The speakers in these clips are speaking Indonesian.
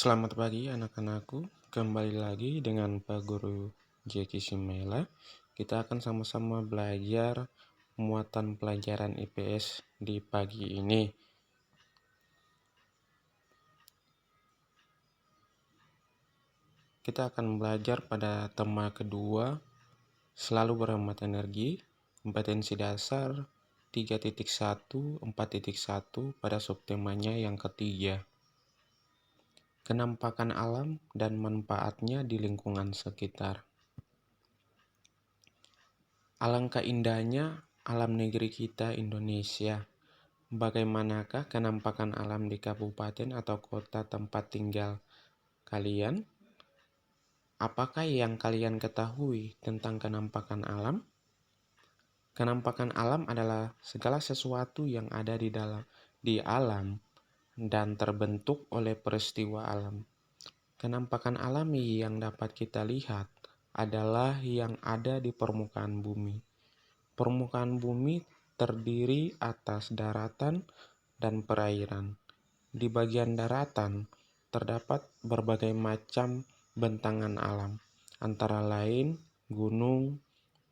Selamat pagi anak-anakku, kembali lagi dengan Pak Guru Jeki Simela. Kita akan sama-sama belajar muatan pelajaran IPS di pagi ini. Kita akan belajar pada tema kedua, selalu berhemat energi, kompetensi dasar 3.1, 4.1 pada subtemanya yang ketiga. Kenampakan alam dan manfaatnya di lingkungan sekitar. Alangkah indahnya alam negeri kita Indonesia. Bagaimanakah kenampakan alam di kabupaten atau kota tempat tinggal kalian? Apakah yang kalian ketahui tentang kenampakan alam? Kenampakan alam adalah segala sesuatu yang ada di alam dan terbentuk oleh peristiwa alam. Kenampakan alami yang dapat kita lihat adalah yang ada di permukaan bumi. Permukaan bumi terdiri atas daratan dan perairan. Di bagian daratan terdapat berbagai macam bentangan alam, antara lain gunung,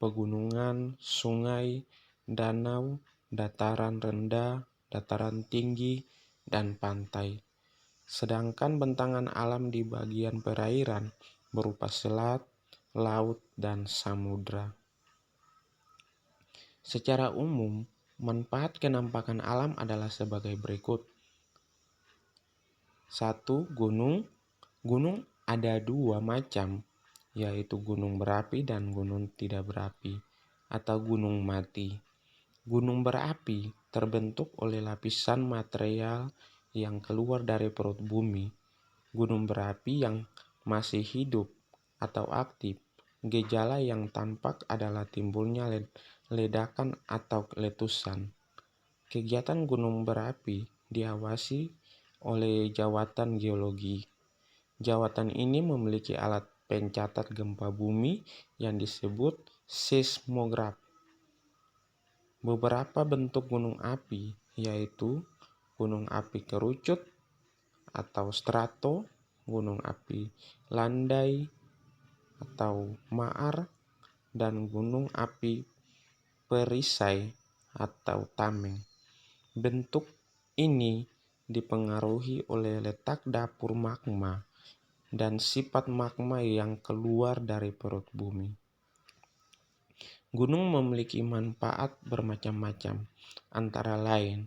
pegunungan, sungai, danau, dataran rendah, dataran tinggi, dan pantai. Sedangkan bentangan alam di bagian perairan berupa selat, laut, dan samudra. Secara umum, manfaat kenampakan alam adalah sebagai berikut. 1. Gunung. Gunung ada dua macam, yaitu gunung berapi dan gunung tidak berapi, atau gunung mati. Gunung berapi terbentuk oleh lapisan material yang keluar dari perut bumi. Gunung berapi yang masih hidup atau aktif, gejala yang tampak adalah timbulnya ledakan atau letusan. Kegiatan gunung berapi diawasi oleh jawatan geologi. Jawatan ini memiliki alat pencatat gempa bumi yang disebut seismograf. Beberapa bentuk gunung api yaitu gunung api kerucut atau strato, gunung api landai atau maar, dan gunung api perisai atau tameng. Bentuk ini dipengaruhi oleh letak dapur magma dan sifat magma yang keluar dari perut bumi. Gunung memiliki manfaat bermacam-macam, antara lain: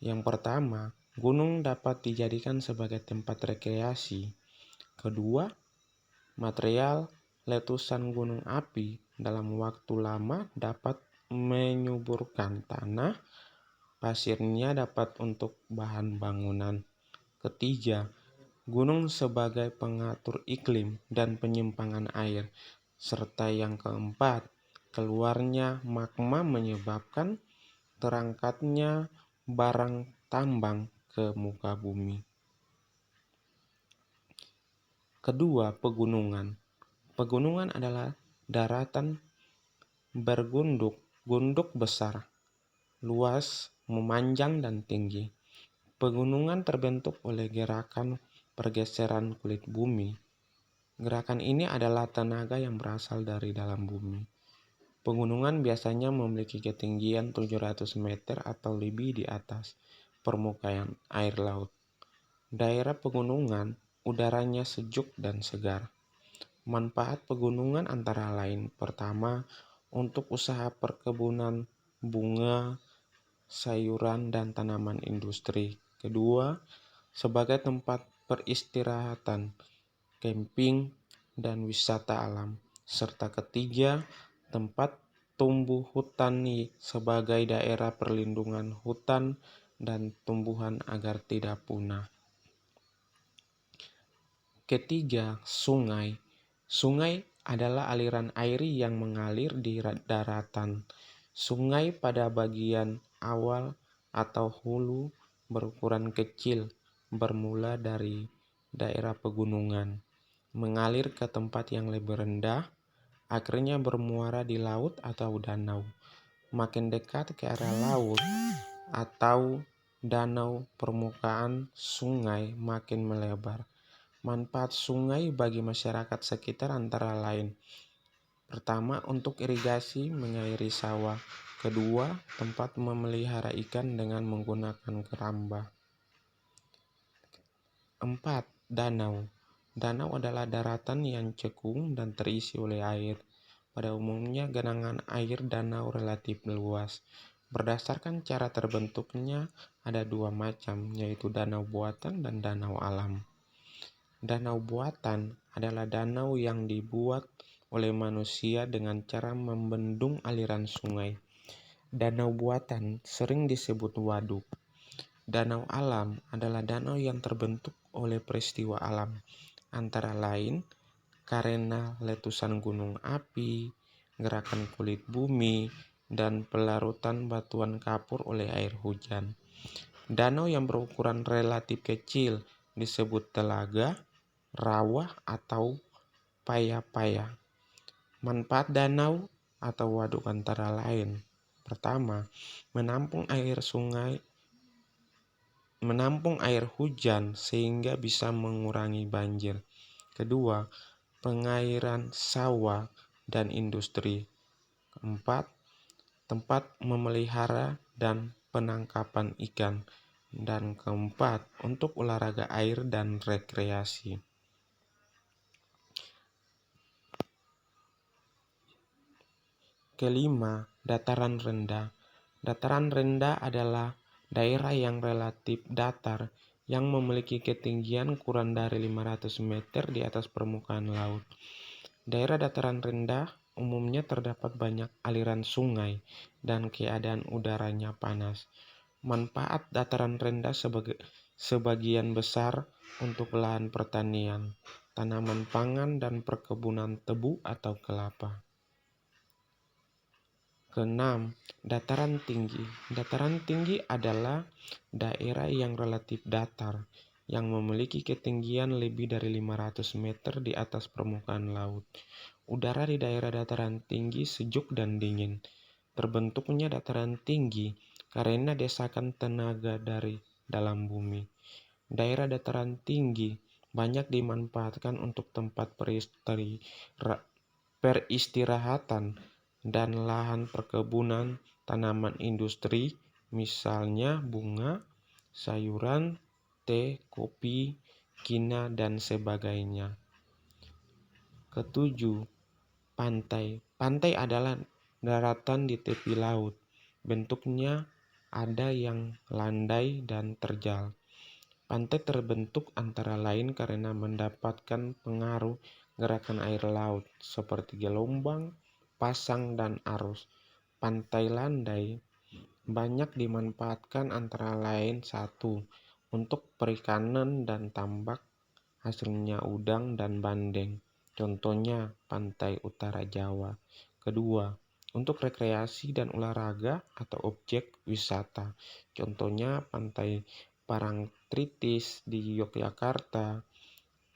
yang pertama, gunung dapat dijadikan sebagai tempat rekreasi. Kedua, material letusan gunung api dalam waktu lama dapat menyuburkan tanah, pasirnya dapat untuk bahan bangunan. Ketiga, gunung sebagai pengatur iklim dan penyimpangan air. Serta yang keempat, keluarnya magma menyebabkan terangkatnya barang tambang ke muka bumi. Kedua, pegunungan. Pegunungan adalah daratan bergunduk besar, luas, memanjang, dan tinggi. Pegunungan terbentuk oleh gerakan pergeseran kulit bumi. Gerakan ini adalah tenaga yang berasal dari dalam bumi. Pegunungan biasanya memiliki ketinggian 700 meter atau lebih di atas permukaan air laut. Daerah pegunungan udaranya sejuk dan segar. Manfaat pegunungan antara lain: pertama, untuk usaha perkebunan bunga, sayuran, dan tanaman industri. Kedua, sebagai tempat peristirahatan, camping, dan wisata alam. Serta ketiga, tempat tumbuh hutan sebagai daerah perlindungan hutan dan tumbuhan agar tidak punah. Ketiga, sungai. Sungai adalah aliran air yang mengalir di daratan. Sungai pada bagian awal atau hulu berukuran kecil, bermula dari daerah pegunungan, mengalir ke tempat yang lebih rendah, akhirnya bermuara di laut atau danau. Makin dekat ke arah laut atau danau, permukaan sungai makin melebar. Manfaat sungai bagi masyarakat sekitar antara lain: pertama, untuk irigasi mengairi sawah. Kedua, tempat memelihara ikan dengan menggunakan keramba. 4. Danau. Danau adalah daratan yang cekung dan terisi oleh air. Pada umumnya, genangan air danau relatif luas. Berdasarkan cara terbentuknya, ada dua macam, yaitu danau buatan dan danau alam. Danau buatan adalah danau yang dibuat oleh manusia dengan cara membendung aliran sungai. Danau buatan sering disebut waduk. Danau alam adalah danau yang terbentuk oleh peristiwa alam, antara lain karena letusan gunung api, gerakan kulit bumi, dan pelarutan batuan kapur oleh air hujan. Danau yang berukuran relatif kecil disebut telaga, rawa, atau paya-paya. Manfaat danau atau waduk antara lain: pertama, menampung air hujan sehingga bisa mengurangi banjir. Kedua, pengairan sawah dan industri. Keempat, tempat memelihara dan penangkapan ikan. Dan keempat, untuk olahraga air dan rekreasi. Kelima, dataran rendah. Dataran rendah adalah daerah yang relatif datar yang memiliki ketinggian kurang dari 500 meter di atas permukaan laut. Daerah dataran rendah umumnya terdapat banyak aliran sungai dan keadaan udaranya panas. Manfaat dataran rendah sebagian besar untuk lahan pertanian, tanaman pangan, dan perkebunan tebu atau kelapa. Keenam, dataran tinggi. Dataran tinggi adalah daerah yang relatif datar, yang memiliki ketinggian lebih dari 500 meter di atas permukaan laut. Udara di daerah dataran tinggi sejuk dan dingin. Terbentuknya dataran tinggi karena desakan tenaga dari dalam bumi. Daerah dataran tinggi banyak dimanfaatkan untuk tempat peristirahatan dan lahan perkebunan tanaman industri, misalnya bunga, sayuran, teh, kopi, kina, dan sebagainya. Ketujuh, pantai. Pantai adalah daratan di tepi laut. Bentuknya ada yang landai dan terjal. Pantai terbentuk antara lain karena mendapatkan pengaruh gerakan air laut seperti gelombang, pasang, dan arus. Pantai landai banyak dimanfaatkan antara lain: 1. Untuk perikanan dan tambak, hasilnya udang dan bandeng. Contohnya Pantai Utara Jawa. Kedua, untuk rekreasi dan olahraga atau objek wisata. Contohnya Pantai Parangtritis di Yogyakarta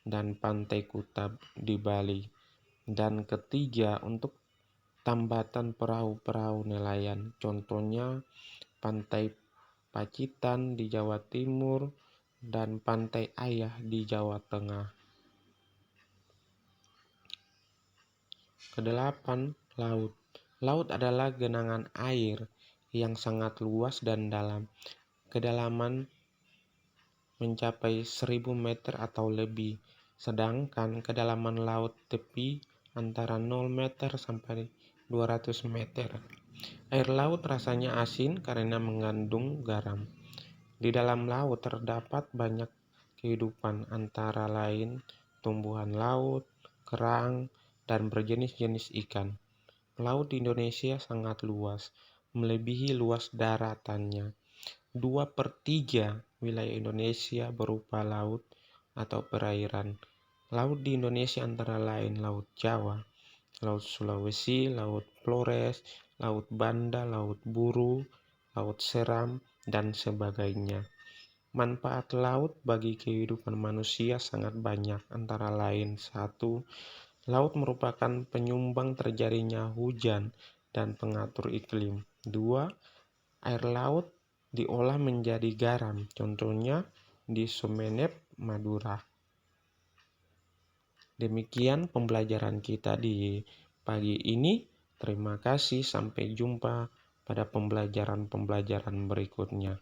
dan Pantai Kuta di Bali. Dan ketiga, untuk tambatan perahu-perahu nelayan. Contohnya Pantai Pacitan di Jawa Timur dan Pantai Ayah di Jawa Tengah. Kedelapan, laut. Laut adalah genangan air yang sangat luas dan dalam. Kedalaman mencapai 1000 meter atau lebih, sedangkan kedalaman laut tepi antara 0 meter sampai 200 meter. Air laut rasanya asin karena mengandung garam. Di dalam laut terdapat banyak kehidupan, antara lain tumbuhan laut, kerang, dan berjenis-jenis ikan. Laut di Indonesia sangat luas, melebihi luas daratannya. 2/3 wilayah Indonesia berupa laut atau perairan. Laut di Indonesia antara lain Laut Jawa, Laut Sulawesi, Laut Flores, Laut Banda, Laut Buru, Laut Seram, dan sebagainya. Manfaat laut bagi kehidupan manusia sangat banyak, antara lain: 1. Laut merupakan penyumbang terjadinya hujan dan pengatur iklim. 2. Air laut diolah menjadi garam, contohnya di Sumenep, Madura. Demikian pembelajaran kita di pagi ini. Terima kasih, sampai jumpa pada pembelajaran-pembelajaran berikutnya.